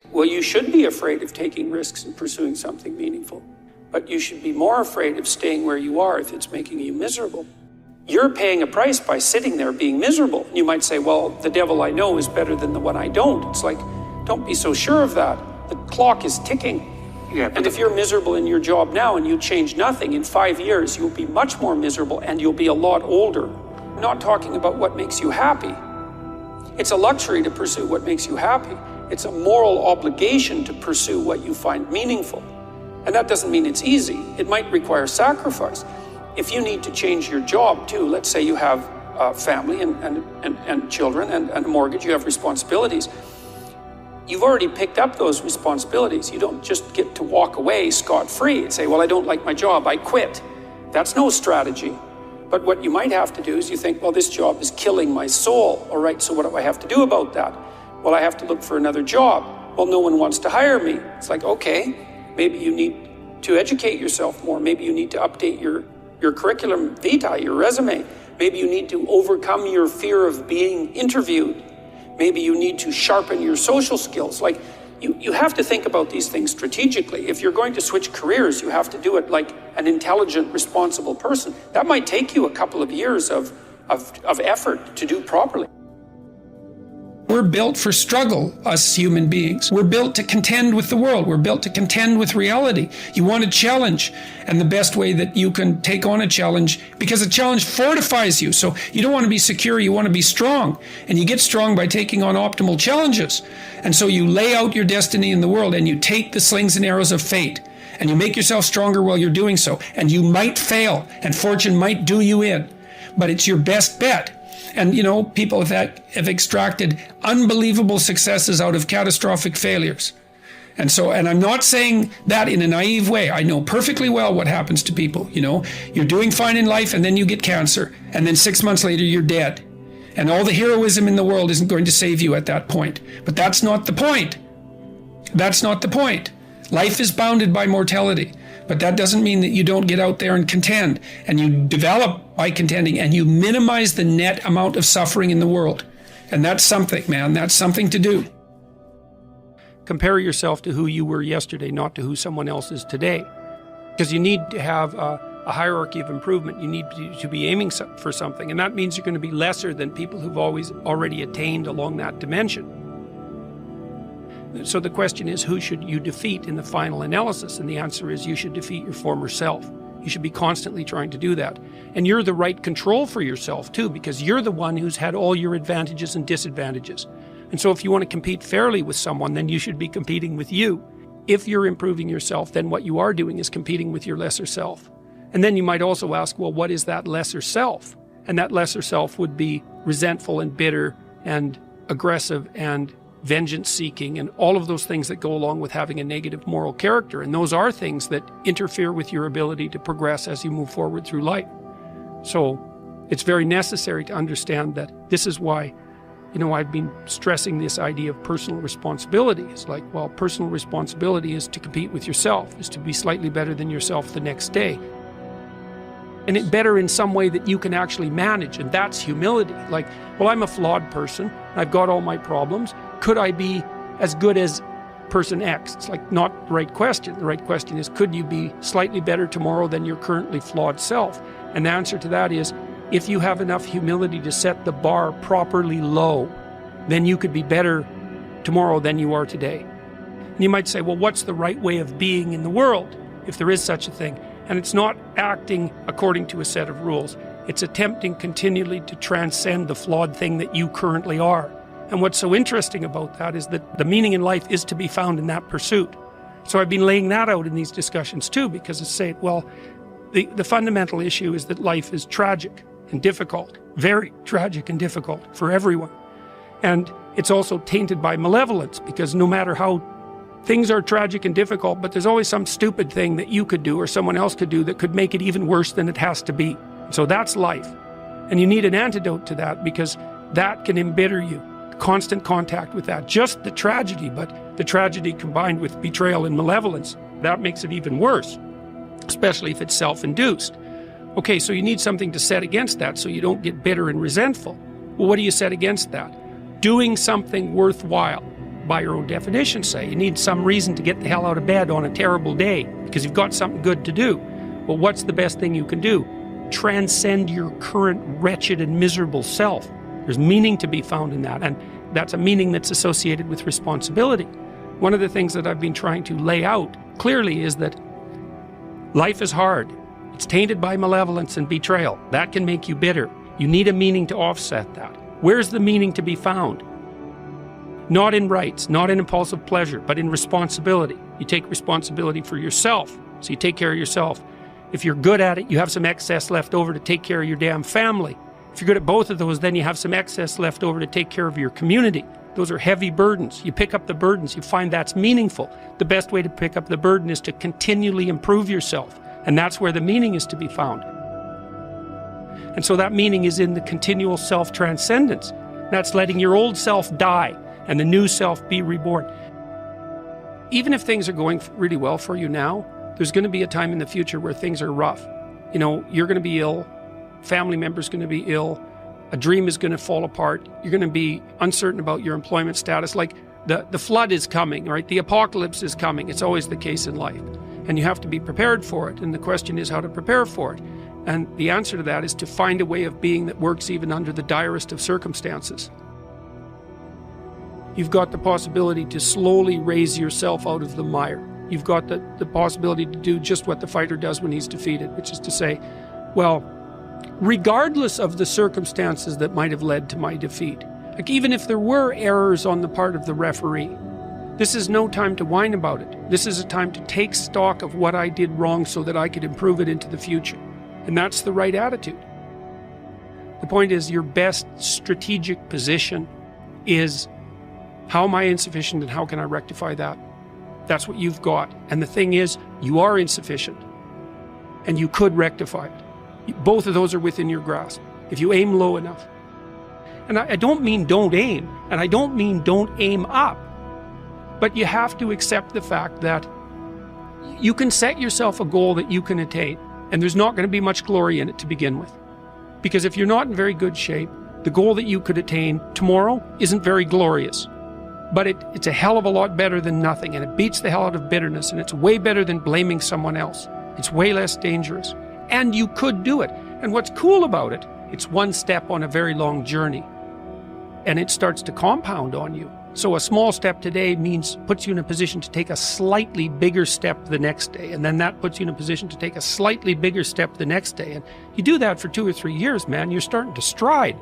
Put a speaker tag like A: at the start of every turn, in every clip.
A: Well, you should be afraid of taking risks and pursuing something meaningful, but you should be more afraid of staying where you are if it's making you miserable. You're paying a price by sitting there being miserable. You might say, well, the devil I know is better than the one I don't. It's like, don't be so sure of that. The clock is ticking. Yeah, and if you're miserable in your job now and you change nothing, in 5 years, you'll be much more miserable and you'll be a lot older. I'm not talking about what makes you happy. It's a luxury to pursue what makes you happy. It's a moral obligation to pursue what you find meaningful. And that doesn't mean it's easy. It might require sacrifice. If you need to change your job too, let's say you have a family and children and a mortgage, you have responsibilities. You've already picked up those responsibilities. You don't just get to walk away scot-free and say, well, I don't like my job, I quit. That's no strategy. But what you might have to do is you think, well, this job is killing my soul. All right, so what do I have to do about that? Well, I have to look for another job. Well, no one wants to hire me. It's like, okay, maybe you need to educate yourself more. Maybe you need to update your curriculum vitae, your resume. Maybe you need to overcome your fear of being interviewed. Maybe you need to sharpen your social skills. Like, you have to think about these things strategically. If you're going to switch careers, you have to do it like an intelligent, responsible person. That might take you a couple of years of effort to do properly.
B: We're built for struggle, us human beings. We're built to contend with the world. We're built to contend with reality. You want a challenge, and the best way that you can take on a challenge, because a challenge fortifies you. So you don't want to be secure, you want to be strong. And you get strong by taking on optimal challenges. And so you lay out your destiny in the world, and you take the slings and arrows of fate, and you make yourself stronger while you're doing so. And you might fail, and fortune might do you in, but it's your best bet. And, you know, people have extracted unbelievable successes out of catastrophic failures. And I'm not saying that in a naive way. I know perfectly well what happens to people. You know, you're doing fine in life and then you get cancer. And then 6 months later, you're dead. And all the heroism in the world isn't going to save you at that point. But that's not the point. That's not the point. Life is bounded by mortality. But that doesn't mean that you don't get out there and contend, and you develop by contending, and you minimize the net amount of suffering in the world. And that's something, man. That's something to do.
C: Compare yourself to who you were yesterday, not to who someone else is today. Because you need to have a hierarchy of improvement. You need to be aiming for something. And that means you're going to be lesser than people who've already attained along that dimension. So the question is, who should you defeat in the final analysis? And the answer is, you should defeat your former self. You should be constantly trying to do that. And you're the right control for yourself too, because you're the one who's had all your advantages and disadvantages. And so if you want to compete fairly with someone, then you should be competing with you. If you're improving yourself, then what you are doing is competing with your lesser self. And then you might also ask, well, what is that lesser self? And that lesser self would be resentful and bitter and aggressive and vengeance-seeking, and all of those things that go along with having a negative moral character. And those are things that interfere with your ability to progress as you move forward through life. So it's very necessary to understand that this is why, you know, I've been stressing this idea of personal responsibility. It's like, well, personal responsibility is to compete with yourself, is to be slightly better than yourself the next day. And it better in some way that you can actually manage, and that's humility. Like, well, I'm a flawed person, I've got all my problems. Could I be as good as person X? It's like not the right question. The right question is, could you be slightly better tomorrow than your currently flawed self? And the answer to that is, if you have enough humility to set the bar properly low, then you could be better tomorrow than you are today. And you might say, well, what's the right way of being in the world, if there is such a thing? And it's not acting according to a set of rules. It's attempting continually to transcend the flawed thing that you currently are. And what's so interesting about that is that the meaning in life is to be found in that pursuit. So I've been laying that out in these discussions too, because it's saying, well, the fundamental issue is that life is tragic and difficult, very tragic and difficult for everyone. And it's also tainted by malevolence, because no matter how things are tragic and difficult, but there's always some stupid thing that you could do or someone else could do that could make it even worse than it has to be. So that's life. And you need an antidote to that, because that can embitter you. Constant contact with that, just the tragedy, but the tragedy combined with betrayal and malevolence, that makes it even worse, especially if it's self-induced. Okay, so you need something to set against that so you don't get bitter and resentful. Well, what do you set against that? Doing something worthwhile. by your own definition, say. You need some reason to get the hell out of bed on a terrible day because you've got something good to do. Well, what's the best thing you can do? Transcend your current wretched and miserable self. There's meaning to be found in that, and that's a meaning that's associated with responsibility. One of the things that I've been trying to lay out clearly is that life is hard. It's tainted by malevolence and betrayal. That can make you bitter. You need a meaning to offset that. Where's the meaning to be found? Not in rights, not in impulsive pleasure, but in responsibility. You take responsibility for yourself, so you take care of yourself. If you're good at it, you have some excess left over to take care of your damn family. If you're good at both of those, then you have some excess left over to take care of your community. Those are heavy burdens. You pick up the burdens, you find that's meaningful. The best way to pick up the burden is to continually improve yourself, and that's where the meaning is to be found. And so that meaning is in the continual self-transcendence. That's letting your old self die and the new self be reborn. Even if things are going really well for you now, there's going to be a time in the future where things are rough. You know, you're going to be ill, family member's going to be ill, a dream is going to fall apart, you're going to be uncertain about your employment status. Like the flood is coming, right? The apocalypse is coming. It's always the case in life. And you have to be prepared for it. And the question is how to prepare for it. And the answer to that is to find a way of being that works even under the direst of circumstances. You've got the possibility to slowly raise yourself out of the mire. You've got the possibility to do just what the fighter does when he's defeated, which is to say, well, regardless of the circumstances that might have led to my defeat, like even if there were errors on the part of the referee, this is no time to whine about it. This is a time to take stock of what I did wrong so that I could improve it into the future. And that's the right attitude. The point is, your best strategic position is, how am I insufficient and how can I rectify that? That's what you've got. And the thing is, you are insufficient and you could rectify it. Both of those are within your grasp if you aim low enough. And I don't mean don't aim, and I don't mean don't aim up, but you have to accept the fact that you can set yourself a goal that you can attain, and there's not going to be much glory in it to begin with. Because if you're not in very good shape, the goal that you could attain tomorrow isn't very glorious. But it's a hell of a lot better than nothing, and it beats the hell out of bitterness, and it's way better than blaming someone else. It's way less dangerous. And you could do it. And what's cool about it, it's one step on a very long journey. And it starts to compound on you. So a small step today puts you in a position to take a slightly bigger step the next day. And then that puts you in a position to take a slightly bigger step the next day. And you do that for 2 or 3 years, man, you're starting to stride.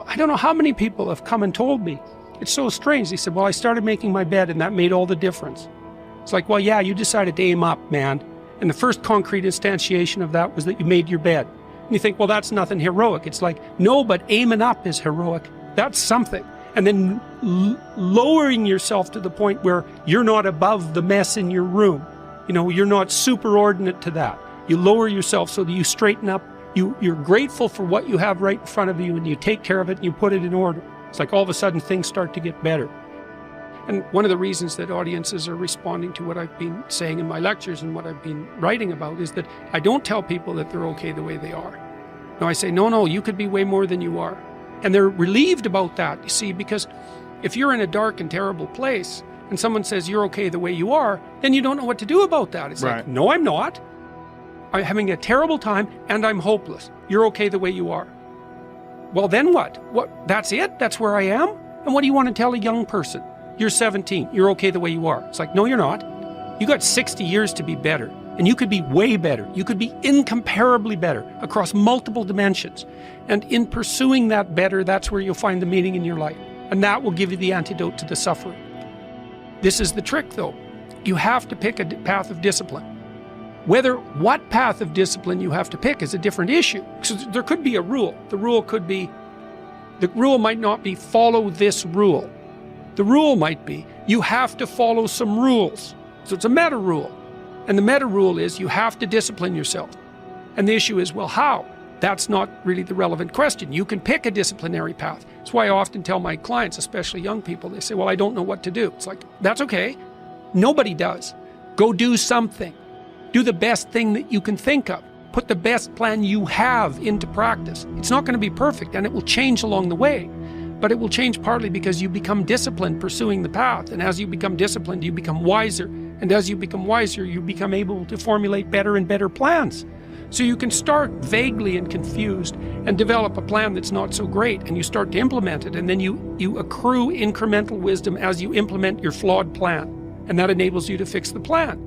C: I don't know how many people have come and told me. It's so strange. They said, well, I started making my bed and that made all the difference. It's like, well, yeah, you decided to aim up, man. And the first concrete instantiation of that was that you made your bed. And you think, well, that's nothing heroic. It's like, no, but aiming up is heroic. That's something. And then lowering yourself to the point where you're not above the mess in your room. You know, you're not superordinate to that. You lower yourself so that you straighten up. You're grateful for what you have right in front of you, and you take care of it and you put it in order. It's like all of a sudden things start to get better. And one of the reasons that audiences are responding to what I've been saying in my lectures and what I've been writing about is that I don't tell people that they're okay the way they are. No, I say, no, you could be way more than you are. And they're relieved about that, you see, because if you're in a dark and terrible place and someone says you're okay the way you are, then you don't know what to do about that. It's right. Like, no, I'm not. I'm having a terrible time and I'm hopeless. You're okay the way you are. Well, then what? That's it? That's where I am? And what do you want to tell a young person? You're 17. You're okay the way you are. It's like, no, you're not. You got 60 years to be better. And you could be way better. You could be incomparably better across multiple dimensions. And in pursuing that better, that's where you'll find the meaning in your life. And that will give you the antidote to the suffering. This is the trick, though. You have to pick a path of discipline. What path of discipline you have to pick is a different issue. So there could be a rule. The rule might not be follow this rule. The rule might be you have to follow some rules. So it's a meta rule. And the meta rule is you have to discipline yourself. And the issue is, well, how? That's not really the relevant question. You can pick a disciplinary path. That's why I often tell my clients, especially young people, they say, well, I don't know what to do. It's like, that's okay. Nobody does. Go do something. Do the best thing that you can think of. Put the best plan you have into practice. It's not going to be perfect, and it will change along the way. But it will change partly because you become disciplined pursuing the path. And as you become disciplined, you become wiser. And as you become wiser, you become able to formulate better and better plans. So you can start vaguely and confused and develop a plan that's not so great, and you start to implement it, and then you accrue incremental wisdom as you implement your flawed plan. And that enables you to fix the plan.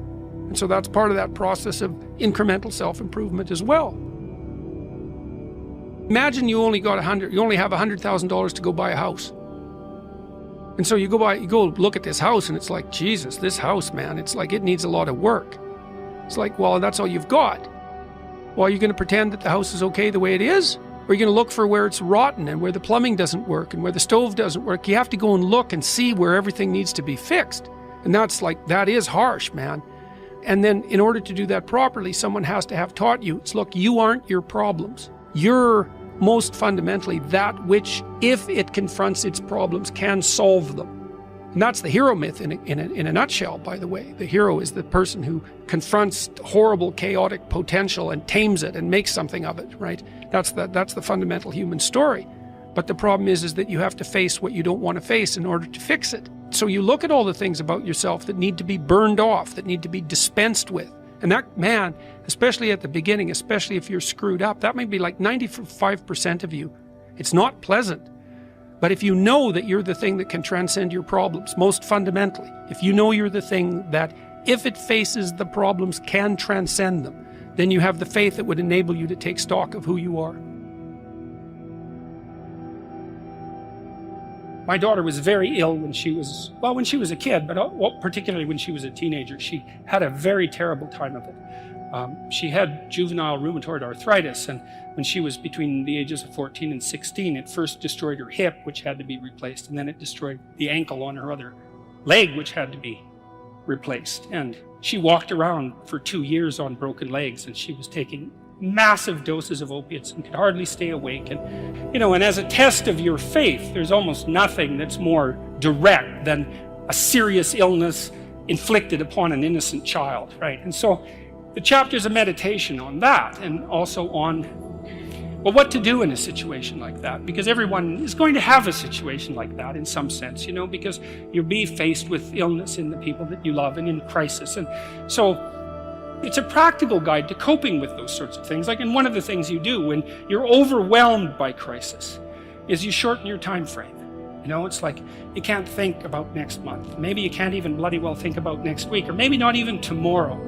C: And so that's part of that process of incremental self-improvement as well. Imagine you only have $100,000 to go buy a house. And so you go look at this house, and it's like, Jesus, this house, man, it's like it needs a lot of work. It's like, well, that's all you've got. Well, are you going to pretend that the house is okay the way it is? Or are you going to look for where it's rotten and where the plumbing doesn't work and where the stove doesn't work? You have to go and look and see where everything needs to be fixed. And that is harsh, man. And then in order to do that properly, someone has to have taught you, look, you aren't your problems. You're most fundamentally that which, if it confronts its problems, can solve them. And that's the hero myth in a nutshell, by the way. The hero is the person who confronts horrible, chaotic potential and tames it and makes something of it, right? That's the fundamental human story. But the problem is that you have to face what you don't want to face in order to fix it. So you look at all the things about yourself that need to be burned off, that need to be dispensed with. And that, man, especially at the beginning, especially if you're screwed up, that might be like 95% of you. It's not pleasant. But if you know that you're the thing that can transcend your problems, most fundamentally, if you know you're the thing that, if it faces the problems, can transcend them, then you have the faith that would enable you to take stock of who you are. My daughter was very ill when she was a kid, but particularly when she was a teenager. She had a very terrible time of it. She had juvenile rheumatoid arthritis, and when she was between the ages of 14 and 16, it first destroyed her hip, which had to be replaced, and then it destroyed the ankle on her other leg, which had to be replaced. And she walked around for 2 years on broken legs, and she was taking massive doses of opiates and could hardly stay awake. And, and as a test of your faith, there's almost nothing that's more direct than a serious illness inflicted upon an innocent child, right? And so the chapter's a meditation on that, and also on, well, what to do in a situation like that, because everyone is going to have a situation like that in some sense, because you'll be faced with illness in the people that you love and in crisis. And so it's a practical guide to coping with those sorts of things. And one of the things you do when you're overwhelmed by crisis is you shorten your time frame. It's like you can't think about next month. Maybe you can't even bloody well think about next week, or maybe not even tomorrow,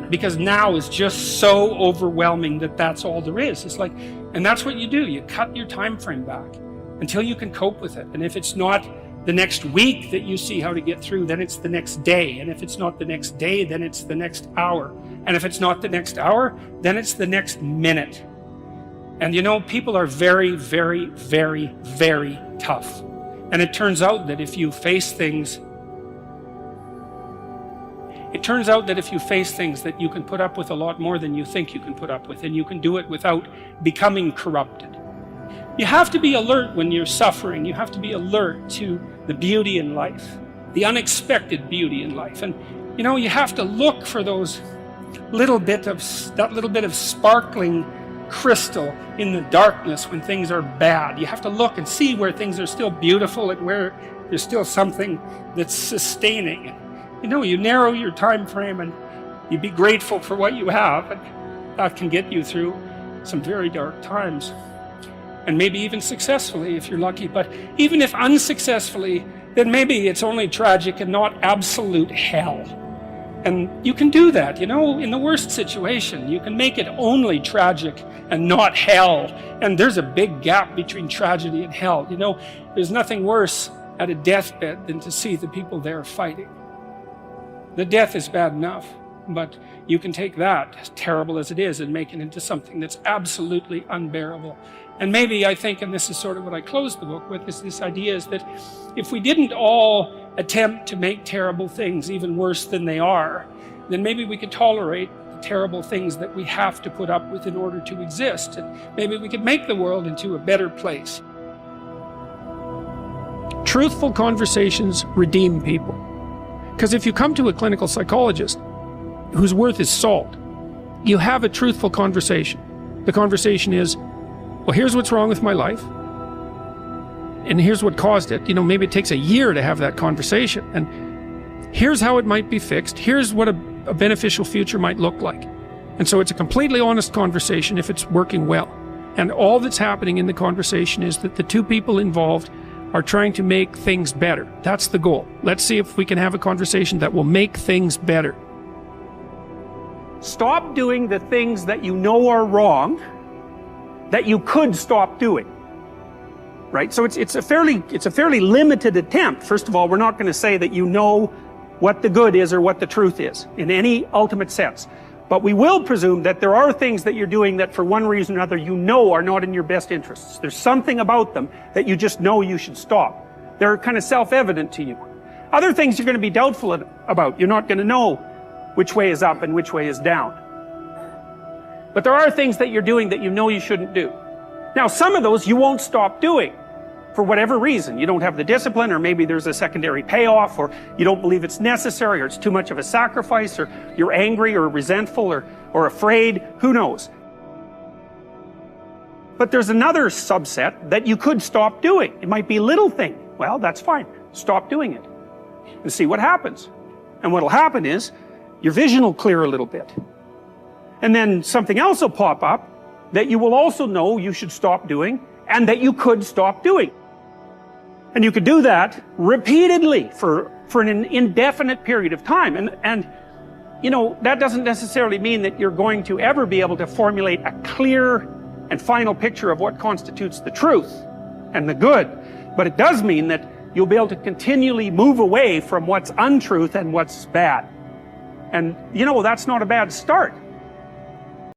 C: because now is just so overwhelming that that's all there is. It's like, and that's what you do. You cut your time frame back until you can cope with it. And if it's not the next week that you see how to get through, then it's the next day. And if it's not the next day, then it's the next hour. And if it's not the next hour, then it's the next minute. And people are very, very, very, very tough. And it turns out that if you face things that you can put up with a lot more than you think you can put up with, and you can do it without becoming corrupted. You have to be alert when you're suffering. You have to be alert to the beauty in life, the unexpected beauty in life. And, you have to look for that little bit of sparkling crystal in the darkness when things are bad. You have to look and see where things are still beautiful and where there's still something that's sustaining. You narrow your time frame and you be grateful for what you have, and that can get you through some very dark times. And maybe even successfully if you're lucky. But even if unsuccessfully, then maybe it's only tragic and not absolute hell. And you can do that, in the worst situation. You can make it only tragic and not hell. And there's a big gap between tragedy and hell. There's nothing worse at a deathbed than to see the people there fighting. The death is bad enough, but you can take that, as terrible as it is, and make it into something that's absolutely unbearable. And maybe I think, and this is sort of what I closed the book with, is this idea is that if we didn't all attempt to make terrible things even worse than they are, then maybe we could tolerate the terrible things that we have to put up with in order to exist. And maybe we could make the world into a better place.
B: Truthful conversations redeem people. Because if you come to a clinical psychologist whose worth is salt, you have a truthful conversation. The conversation is, well, here's what's wrong with my life.
C: and here's what caused it. Maybe it takes a year to have that conversation, and here's how it might be fixed. Here's what a beneficial future might look like. And so it's a completely honest conversation if it's working well. And all that's happening in the conversation is that the two people involved are trying to make things better. That's the goal. Let's see if we can have a conversation that will make things better.
D: Stop doing the things that you know are wrong that you could stop doing. Right? So it's a fairly limited attempt. First of all, we're not going to say that you know what the good is or what the truth is in any ultimate sense. But we will presume that there are things that you're doing that for one reason or another you know are not in your best interests. There's something about them that you just know you should stop. They're kind of self-evident to you. Other things you're going to be doubtful about. You're not going to know which way is up and which way is down. But there are things that you're doing that you know you shouldn't do. Now, some of those you won't stop doing for whatever reason. You don't have the discipline, or maybe there's a secondary payoff, or you don't believe it's necessary, or it's too much of a sacrifice, or you're angry or resentful or afraid. Who knows? But there's another subset that you could stop doing. It might be a little thing. Well, that's fine. Stop doing it and see what happens. And what'll happen is your vision will clear a little bit. And then something else will pop up that you will also know you should stop doing and that you could stop doing. And you could do that repeatedly for an indefinite period of time. And that doesn't necessarily mean that you're going to ever be able to formulate a clear and final picture of what constitutes the truth and the good. But it does mean that you'll be able to continually move away from what's untruth and what's bad. And that's not a bad start.